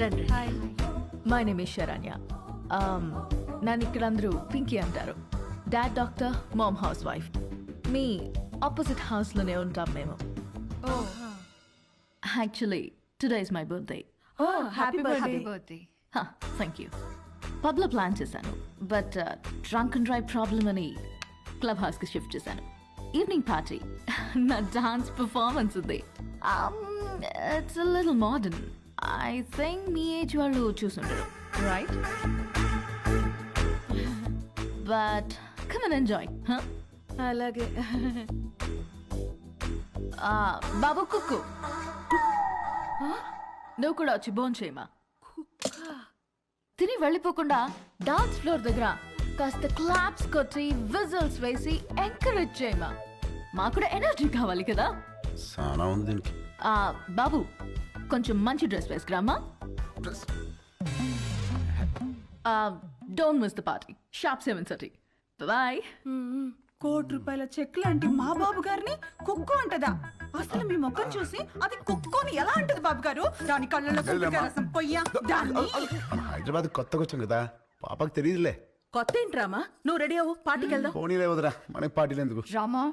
రండి. Hi. My name is Saranya. నన్ను ఇక్కడ అందరూ పింకీ అంటారు. Dad doctor, mom housewife. మీ ఆపోజిట్ హౌస్లోనే ఉంటాం మేము. Oh actually today is my birthday. Oh happy happy birthday. Birthday. Thank you. పబ్లో ప్లాన్ చేశాను, but drunk and drive problem అని క్లబ్ హౌస్కి షిఫ్ట్ చేశాను. ఈవినింగ్ పార్టీ, నా డాన్స్ పర్ఫార్మెన్స్ ఉంది. It's a little modern. I think మీ age వాళ్ళు చూసుంటారు, right? But come and enjoy. అలాగే. బాబు కుక్కు, నువ్వు కూడా వచ్చి బోన్ చేయమా. తిని వెళ్ళిపోకుండా డాన్స్ ఫ్లోర్ దగ్గర కాస్త క్లాప్స్ కొట్టి విజిల్స్ వేసి ఎంకరేజ్ చేయమా. మాకు కూడా ఎనర్జీ కావాలి కదా. సానా ఉంది దీనికి. బాబు కొంచెం మంచి డ్రెస్ వేసుకురామా. Don't miss the party. Sharp 7:30. Bye. ₹1,00,00,000 cheque లాంటి మా బాబు గారిని కుక్కు అంటదా? అసలు మీ ముఖం చూసి అది కుక్కుని ఎలా అంటది బాబు గారు? దాని కళ్ళలో కుక్కకాయ రసం పొయ్యా దాన్ని. హైదరాబాద్ కొత్తగా వచ్చాం కదా, పాపకి తెలియదులే. కొత్త ఏంట్రామా? నువ్వు రెడీ అవ్వు, పార్టీకి వెళ్దాం. పోనీలే వదరా, మనకి పార్టీలు ఎందుకు? రామా,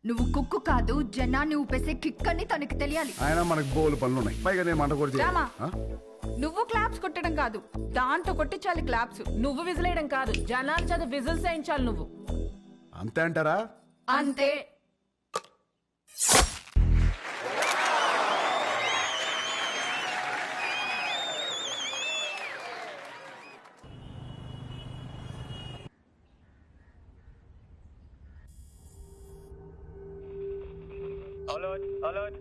నువ్వు కుక్కు కాదు, జనాన్ని ఊపేసే కిక్ అని తనకి తెలియాలి. ఆయన మనకు బోలు పనులు ఉన్నాయి, పైగా నేను మంట కూడా రామా, చేయాలి. నువ్వు క్లాప్స్ కొట్టడం కాదు, దాంతో కొట్టించాలి క్లాప్స్. నువ్వు విజిలేయడం కాదు, జనాల చేత విజిల్స్ వేయించాలి నువ్వు. అంతే అంటారా? అంతే. Alert, alert.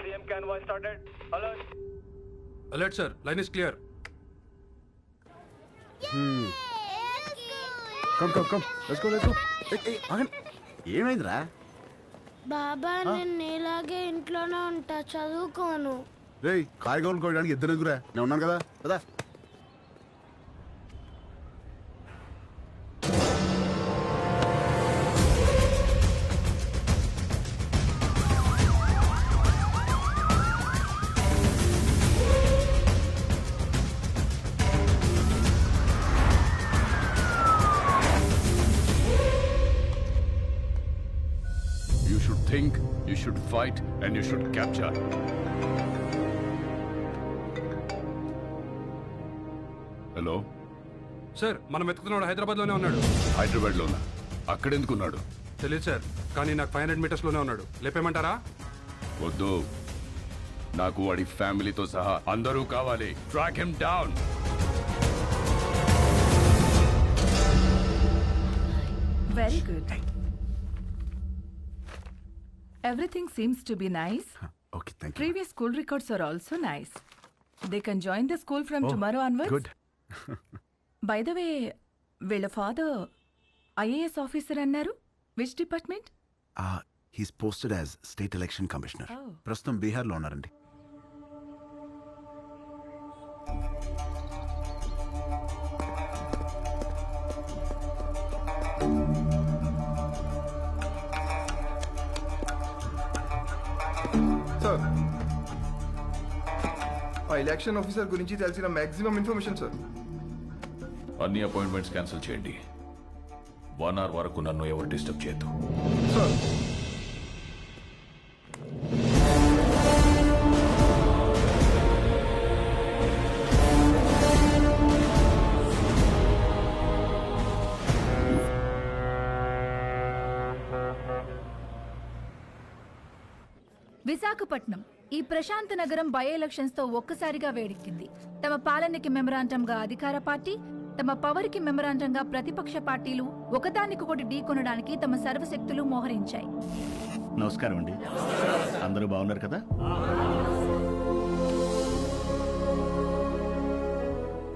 CM convoy started. Alert. Alert, sir. Line is clear. Come let's go. ఏమైందిరా? బాబా నేను నీలాగే ఇంట్లోనే ఉంటా, చదువుకోను. రేయ్, కాయగూరలు కోయడానికి ఇద్దరు ఎదుగురా, నేను ఉన్నాను కదా కదా. You should think, you should fight, and you should capture. Hello, sir, మనం వెతుకుతున్నాడు హైదరాబాద్లోనే ఉన్నాడు. హైదరాబాద్లోనా? అక్కడెందుకున్నాడు? తెలియదు సార్, కానీ నాకు 500 మీటర్స్లోనే ఉన్నాడు. లేపేమంటారా? వద్దు, నాకు వాడి ఫ్యామిలీతో సహా అందరూ కావాలి. Track him down. Very good. Everything seems to be nice. Okay, thank you. Previous school records are also nice. They can join the school from tomorrow onwards. Good. By the way, వీళ్ళ father IAS officer అన్నారు. Which department? He's posted as state election commissioner. Oh. ప్రస్తుతం బీహార్లో ఉన్నారండి. Sir, ఆ election officer గురించి తెలిసిన maximum information sir. అన్ని appointments cancel చేయండి. 1 hour వరకు నన్ను ఎవరు డిస్టర్బ్ చేయొద్దు. సార్, విశాఖపట్నం ఈ ప్రశాంత నగరం బై ఎలక్షన్స్ తో ఒక్కసారిగా వేడెక్కింది. తమ పాలనకి మెమరాండంగా అధికార పార్టీ, తమ పవర్ కి మెమరాండంగా ప్రతిపక్ష పార్టీలు ఒకదానికొకటి ఢీకొనడానికి తమ సర్వశక్తులు మోహరించాయి. నమస్కారం అండి, అందరూ బాగున్నారు కదా?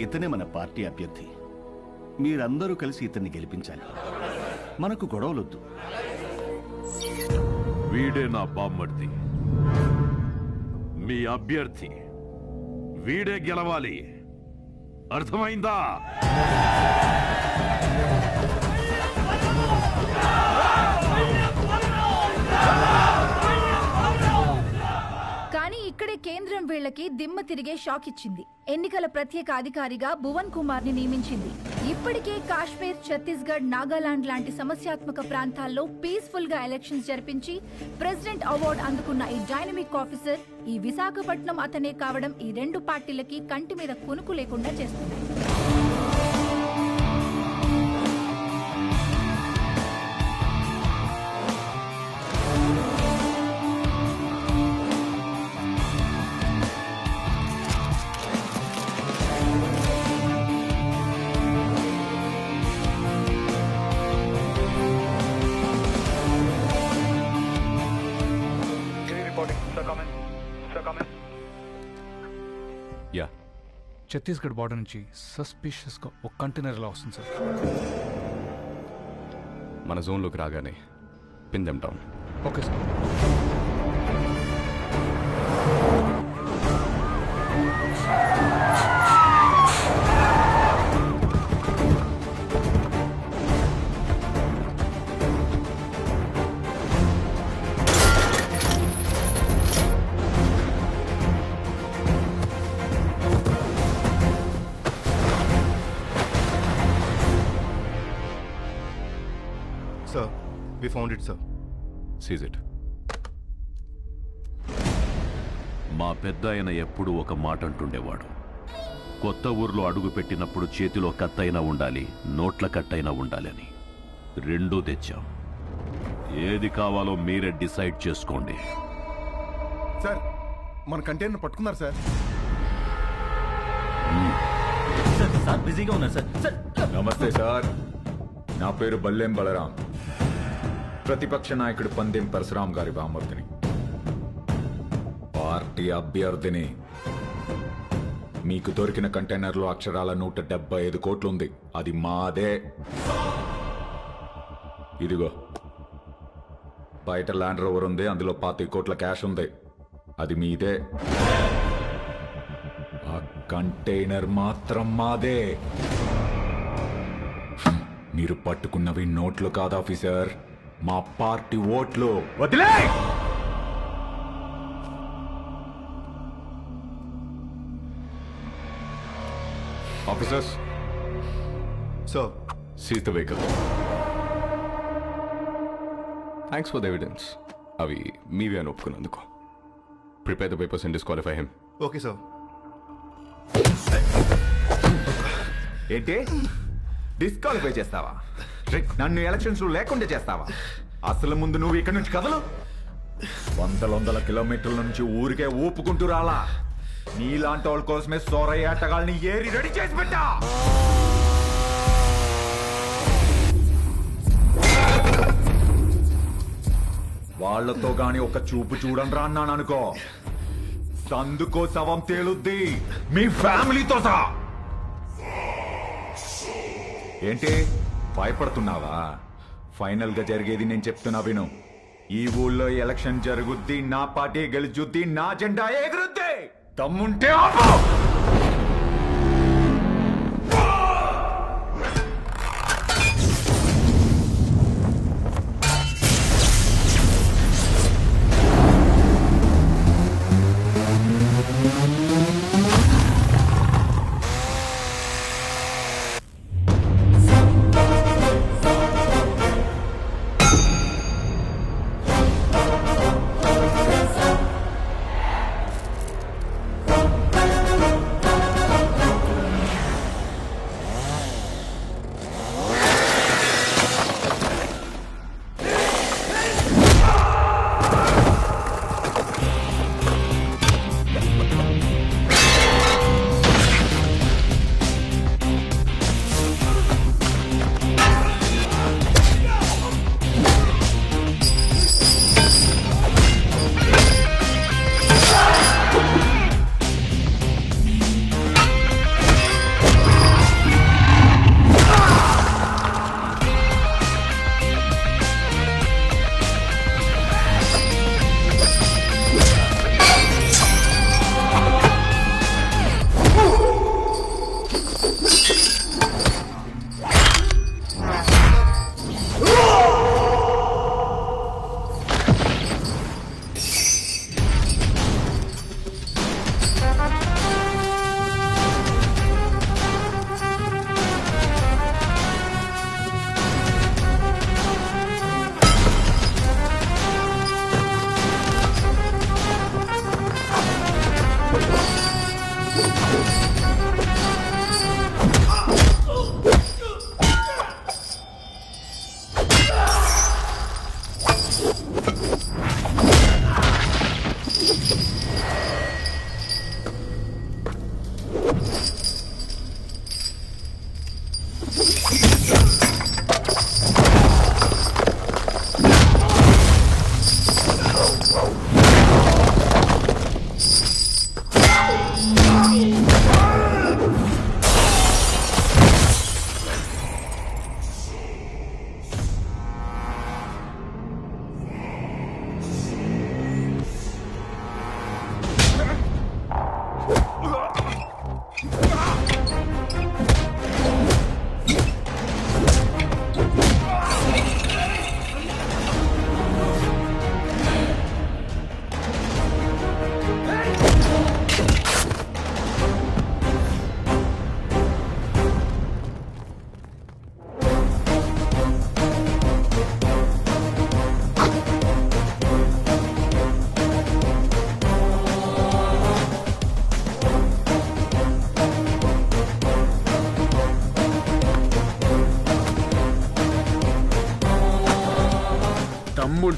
ఇతనే మన పార్టీ అభ్యర్థి. మీరందరూ కలిసి ఇతన్ని గెలిపించాలి. మనకు గొడవలొద్దు. వీడే నా బామ్మర్ది, మీ అభ్యర్థి. వీడే గెలవాలి, అర్థమైందా? కానీ ఈ ఇక్కడే కేంద్రం వీళ్లకి దిమ్మ తిరిగే షాక్ ఇచ్చింది. ఎన్నికల ప్రత్యేక అధికారిగా భువన్ కుమార్ ని నియమించింది. ఇప్పటికే కాశ్మీర్, ఛత్తీస్గఢ్, నాగాలాండ్ లాంటి సమస్యాత్మక ప్రాంతాల్లో పీస్ఫుల్ గా ఎలక్షన్స్ జరిపించి ప్రెసిడెంట్ అవార్డు అందుకున్న ఈ డైనమిక్ ఆఫీసర్ ఈ విశాఖపట్నం అతనే కావడం ఈ రెండు పార్టీలకి కంటి మీద కునుకు లేకుండా చేస్తుంది. యా, ఛత్తీస్గఢ్ బార్డర్ నుంచి సస్పిషియస్గా ఒక కంటైనర్ ఇలా వస్తుంది సార్. మన జోన్లోకి రాగానే pin them down. Okay sir. Sir, we found it, sir. Seize it. మా పెద్ద ఆయన ఎప్పుడూ ఒక మాట అంటుండేవాడు. కొత్త ఊర్లో అడుగు పెట్టినప్పుడు చేతిలో కత్తైనా ఉండాలి, నోట్ల కట్టైనా ఉండాలి అని. రెండూ తెచ్చాం. ఏది కావాలో మీరే డిసైడ్ చేసుకోండి. సార్, మన కంటైనర్ పట్టుకున్నారు సార్. సార్ బిజీగా ఉన్నారు సార్. నమస్తే సార్, నా పేరు బల్లెం బలరాం, ప్రతిపక్ష నాయకుడు పందెం పరశురాం గారి బామర్దిని, పార్టీ అభ్యర్థిని. మీకు దొరికిన కంటైనర్లో అక్షరాల 175 కోట్లు ఉంది. అది మాదే. ఇదిగో బయట ల్యాండ్ రోవర్ ఉంది, అందులో 25 కోట్ల క్యాష్ ఉంది. అది మీదే. ఆ కంటైనర్ మాత్రం మాదే. మీరు పట్టుకున్నవి నోట్లు కాదు ఆఫీసర్, మా పార్టీ ఓట్లు. వదిలే! Officers, sir, seize the vehicle. Thanks for the evidence. అవి మీవే అని ఒప్పుకున్నందుకు. Prepare the papers and disqualify him. Okay sir. ఏంటి డిస్క్వాలిఫై చేస్తావా? నన్ను ఎలక్షన్స్ లేకుండా చేస్తావా? అసలు ముందు నువ్వు ఇక్కడి నుంచి కదలు. వందల కిలోమీటర్ల నుంచి ఊరికే ఊపుకుంటూ రాలా. నీలాంటి వాళ్ళ కోసమే సోరయ్య ఆటగాళ్ళని ఏరి రెడీ చేసి పెట్టా. వాళ్లతో గాని ఒక చూపు చూడండి రా అన్నాను అనుకో, సందుకో శవం తేలుద్ది, మీ ఫ్యామిలీతో సహా. ఏంటి భయపడుతున్నావా? ఫైనల్ గా జరిగేది నేను చెప్తున్నా విను. ఈ ఊళ్ళో ఎలక్షన్ జరుగుద్ది, నా పార్టీ గెలుచుద్ది, నా జెండా ఎగురుద్ది. దమ్ముంటే ఆపు.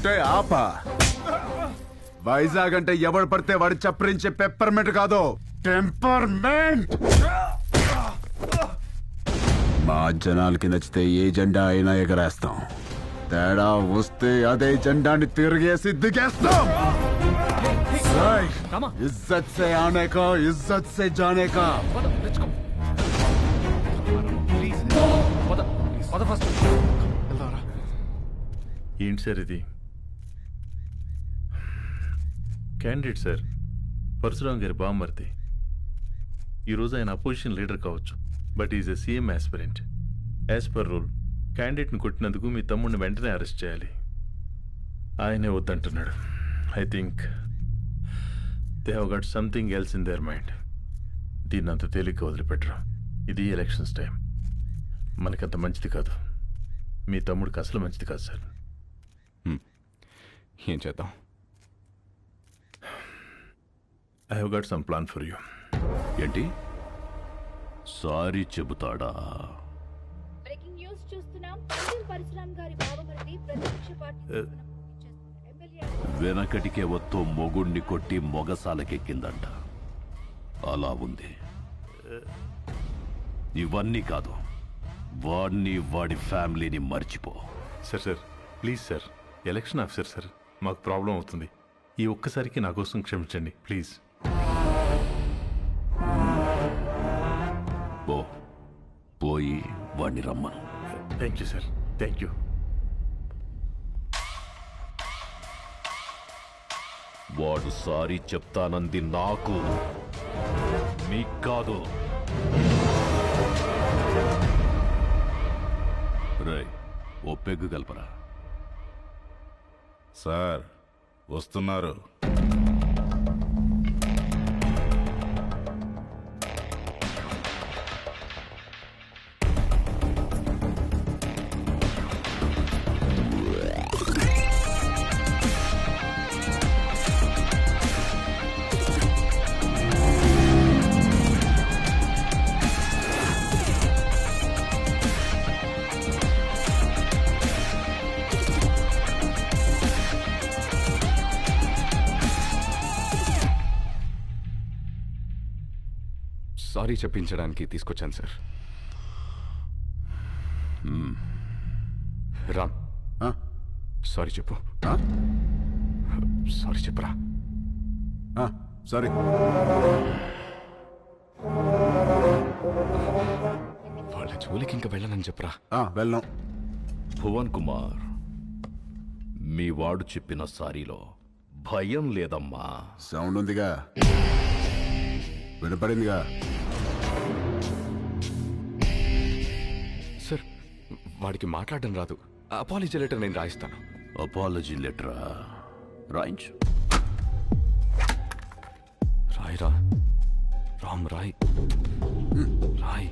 ఉంటే ఆపా. వైజాగ్ అంటే ఎవడు పడితే వాడు చప్పరించే పెప్పర్మెంట్ కాదు, టెంపర్మెంట్. మా జనాలకి నచ్చితే ఏ జెండా అయినా ఎగరేస్తాం, తేడా వస్తే అదే జెండాని తిరిగేసి దిగేస్తాం. इज्जत से आने का, इज्जत से जाने का. ఏంటి సార్ ఇది? క్యాండిడేట్ సార్, పరశురాం గారి బామ్మర్ది. ఈరోజు ఆయన అపోజిషన్ లీడర్ కావచ్చు, but is a CM aspirant. As per rule క్యాండిడేట్ని కొట్టినందుకు మీ తమ్ముడిని వెంటనే అరెస్ట్ చేయాలి. ఆయనే వద్దంటున్నాడు. I think they have got something else in their mind. దీన్ని అంత తేలిగ్గా వదిలిపెట్టరు. ఇది ఎలక్షన్స్ టైం, మనకంత మంచిది కాదు. మీ తమ్ముడికి అసలు మంచిది కాదు సార్. ఏం చేద్దాం? I have got some plan for you. ఏంటి? సారీ చెబుతాడా? బ్రేకింగ్ న్యూస్ చూస్తున్నాం. పరశురాం గారి బావమరిది ప్రతిపక్ష పార్టీ వెనకటికే వత్తో మొగుణ్ణి కొట్టి మొగసాలకెక్కిందంట. అలా ఉంది. ఇవన్నీ కాదు, వాడిని వాడి ఫ్యామిలీని మర్చిపో. Sir please sir, election officer sir, మాకు ప్రాబ్లం అవుతుంది. ఈ ఒక్కసారికి నా కోసం క్షమించండి ప్లీజ్. పోయి వాడిని రమ్మను. Thank you sir, thank you. వాడు సారీ చెప్తానంది నాకు, మీకు కాదు. రై, ఓ పెగ్గు కలపరా. సార్ వస్తున్నారు. సారీ చెప్పించడానికి తీసుకొచ్చాను సార్. రామ్, సారీ చెప్పు. సారీ చెప్పురా. సారీ. వాళ్ళ జోలికి ఇంకా వెళ్ళనని చెప్పరా. వెళ్ళను. భువన్ కుమార్, మీ వాడు చెప్పిన సారీలో భయం లేదమ్మా. సౌండ్ ఉందిగా, వినపడిందిగా. సార్, వాడికి మాట్లాడడం రాదు. అపాలజీ లెటర్ నేను రాయిస్తాను. అపాలజీ లెటరా? రాయించు. రాయిరా. రామ్ రాయ్. రాయ్.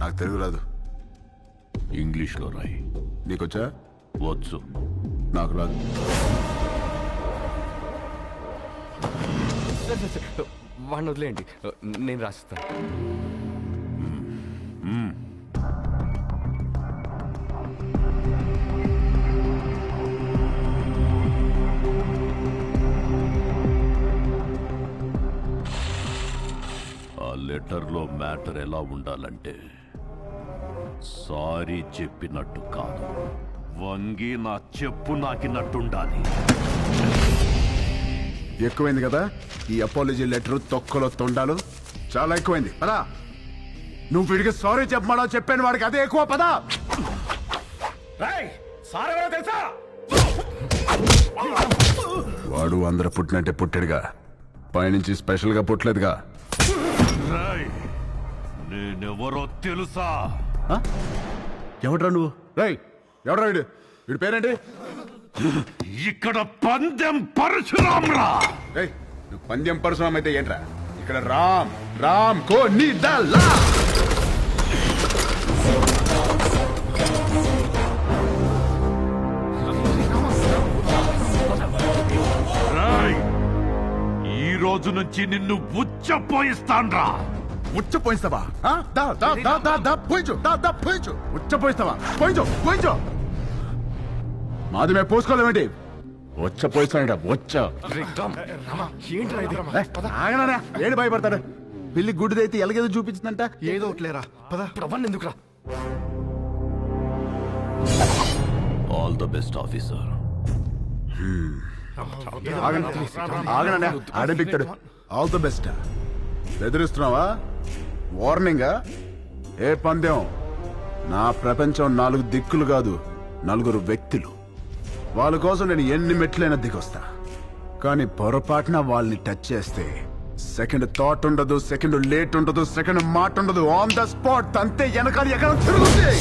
నాకు తెలుగు రాదు. ఇంగ్లీష్లో రాయి. నీకొచ్చా? వచ్చు. నాకు రాదు. వాడిని వదిలేయండి, నేను రాసిస్తాను. ఆ లెటర్లో మ్యాటర్ ఎలా ఉండాలంటే, సారీ చెప్పినట్టు కాదు, వంగి నా చెప్పు నాకినట్టుండాలి. ఎక్కువైంది కదా ఈ అపాలజీ లెటర్, తొక్కలో తొండాలు చాలా ఎక్కువైంది. పదా, నువ్వు వీడికి సారీ చెప్పమా చెప్పాను, వాడికి అదే ఎక్కువ. పదా. తెలుసా? వాడు అందరూ పుట్టినట్టే పుట్టాడుగా, పైనుంచి స్పెషల్ గా పుట్టలేదుగా. నేనెవరో తెలుసా? ఎవడ్రా నువ్వు? రై, ఎవడ్రా వీడు? వీడి పేరేంటి? ఇక్కడ పందెం పరశురామ్రా. నువ్వు పందెం పరశురామ్ అయితే ఏంట్రా? ఇక్కడ రామ్ రామ్ కో నీదల్లా. ఈ రోజు నుంచి నిన్ను ఉచ్చపోయిస్తాన్రా. ఉచ్చపోయిస్తావా? పోయించు. ఉచ్చపోయిస్తావా? పోయించు. మాది మేము పోసుకోలేమేంటి వచ్చ పోయిస్తాడ వచ్చ ఆగనా ఏడు భయపడతాడు పిల్లి గుడ్డిదైతే ఎలాగేదో చూపించిందంట ఏదో ఒకట్లేరా పద ప్రవన్ ఎందుకురా ఆల్ ద బెస్ట్ ఆఫీసర్. ఆగనా ఆడే పిక్తాడు ఆల్ ద బెస్ట్. బెదిరిస్తున్నావా? వార్నింగా? ఏ పందెం? నా ప్రపంచం 4 దిక్కులు కాదు, 4 వ్యక్తులు. వాళ్ళ కోసం నేను ఎన్ని మెట్లైనా దిగొస్తా. కానీ పొరపాటున వాళ్ళని టచ్ చేస్తే సెకండ్ థాట్ ఉండదు, సెకండ్ లేట్ ఉండదు, సెకండ్ మాట ఉండదు. ఆన్ ద స్పాట్ అంతే. వెనకాల ఎక్కడ తిరుగుతుంది.